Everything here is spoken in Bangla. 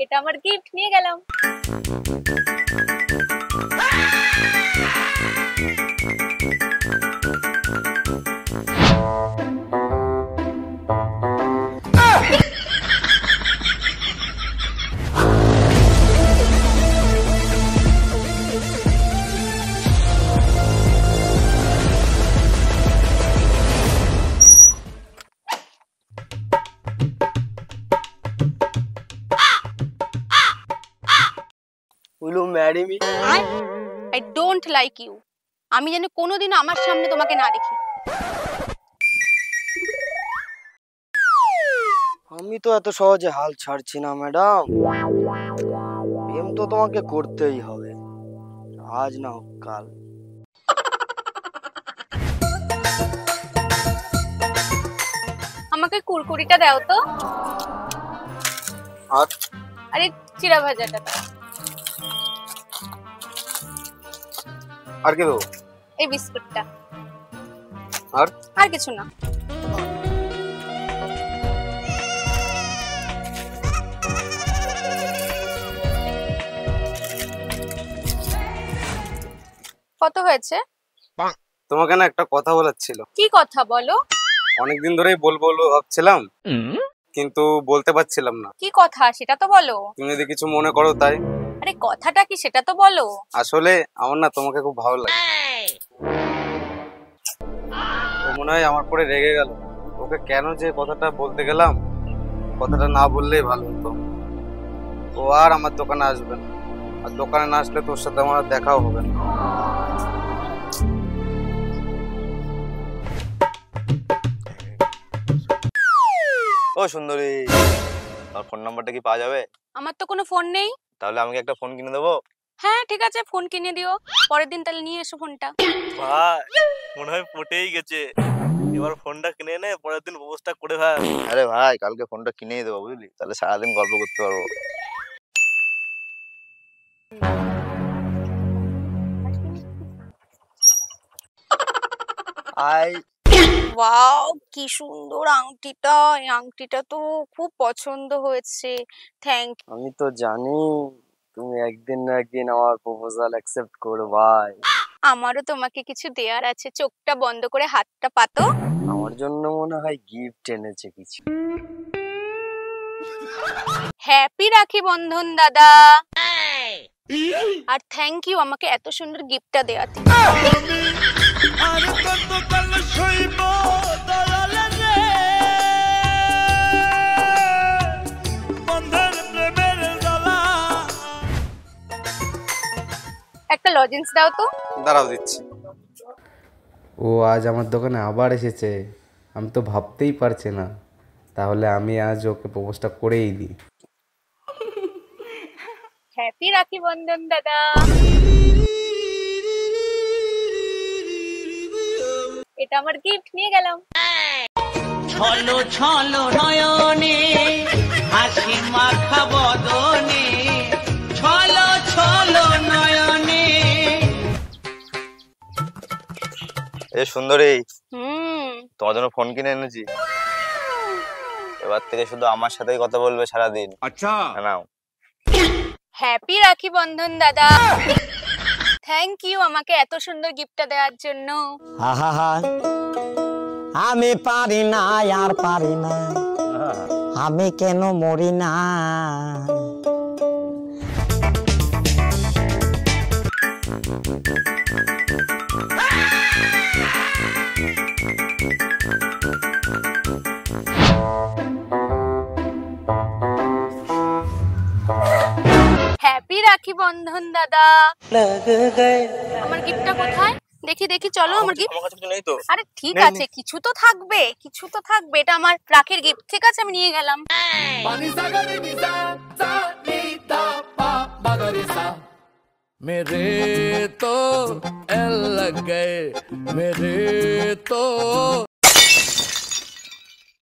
এটা আমার গিফট, নিয়ে গেলাম। Will you marry me? I don't like you. আমি যেন কোনোদিন আমার সামনে তোমাকে না দেখি। আমি তো এত সহজে হাল ছাড়ছি না ম্যাডাম। প্রেম তো তোমাকে করতেই হবে, আজ না হোক কাল। আমাকে কুরকুরিটা দাও তো। আর আরে চিড়া ভাজাটা দাও। আর কি দেবো? এই বিস্কুটটা। আর কিছু না। কত হয়েছে? তোমাকে না একটা কথা বলার ছিল। কি কথা বলো? অনেকদিন ধরেই বলবো ভাবছিলাম, কিন্তু বলতে পারছিলাম না। কি কথা সেটা তো বলো। তুমি যদি কিছু মনে করো তাই। আরে কথাটা কি সেটা তো বলো। আসলে আমার না তোমাকে খুব ভালো লাগে। ও মনে হয় আমার পরে রেগে গেল। ওকে কেন যে কথাটা বলতে গেলাম, কথাটা না বললেই ভালো হতো। ও আর আমার দোকানে আসবে না, আর দোকানে না আসলে তোর সাথে আমার দেখাও হবে না। ও সুন্দরী, তোমার ফোন নাম্বারটা কি পাওয়া যাবে? আমার তো কোনো ফোন নেই। তাহলে আমাকে একটা ফোন কিনে দেবো? হ্যাঁ ঠিক আছে, ফোন কিনে দিও। পরের দিন তাহলে নিয়ে এসো ফোনটা। ভাই মনে হয় পটেই গেছে। এবার ফোনটা কিনে নে, পরের দিন প্রপোজটা করে ভাই। আরে ভাই কালকে ফোনটা কিনেই দেবো বুঝলি, তাহলে সারাদিন গল্প করতে পারবো। আই ওয়াও কি সুন্দর আংটিটা, এই আংটিটা তো খুব পছন্দ হয়েছে। থ্যাংক। আমি তো জানি তুমি একদিন না একদিন আমার প্রপোজাল অ্যাকসেপ্ট করবাই। আমারও তোমাকে কিছু দেয়ার আছে, চোখটা বন্ধ করে হাতটা পাতো। আমার জন্য মনে হয় গিফট এনেছে কিছু। হ্যাপি রাখি বন্ধন দাদা। আর থ্যাংক ইউ আমাকে এত সুন্দর গিফটটা দেওয়াতে। একটা লজেন্স দাও তো। দাঁড়াও দিচ্ছি। ও আজ আমার দোকানে আবার এসেছে, আমি তো ভাবতেই পারছি না। তাহলে আমি আজ ওকে প্রপোজটা করেই দিই। হ্যাপি রাখি বন্ধন দাদা। এটা আমার গিফট, নিয়ে গেলাম। ছলো ছলো নয়নে হাসি মাখা বদনে, ছলো ছলো নয়নে। এ সুন্দরী, তোমার জন্য ফোন কিনে এনেছি। এবার থেকে শুধু আমার সাথেই কথা বলবে সারাদিন। আচ্ছা নাও। হ্যাপি রাখি বন্ধন দাদা। থ্যাংক ইউ আমাকে এত সুন্দর গিফটটা দেওয়ার জন্য। আমি পারি না আর পারি না, আমি কেন মরি না। হ্যাপি রাখি বন্ধন দাদা। আমার গিফটটা কোথায়? দেখি দেখি, চলো আমার গিফট। আমার কাছে কিছু নেই তো। আরে ঠিক আছে, কিছু তো থাকবে, কিছু তো থাকবে। এটা আমার রাখির গিফট, ঠিক আছে আমি নিয়ে গেলাম। मेरे तो एल लग गए, मेरे तो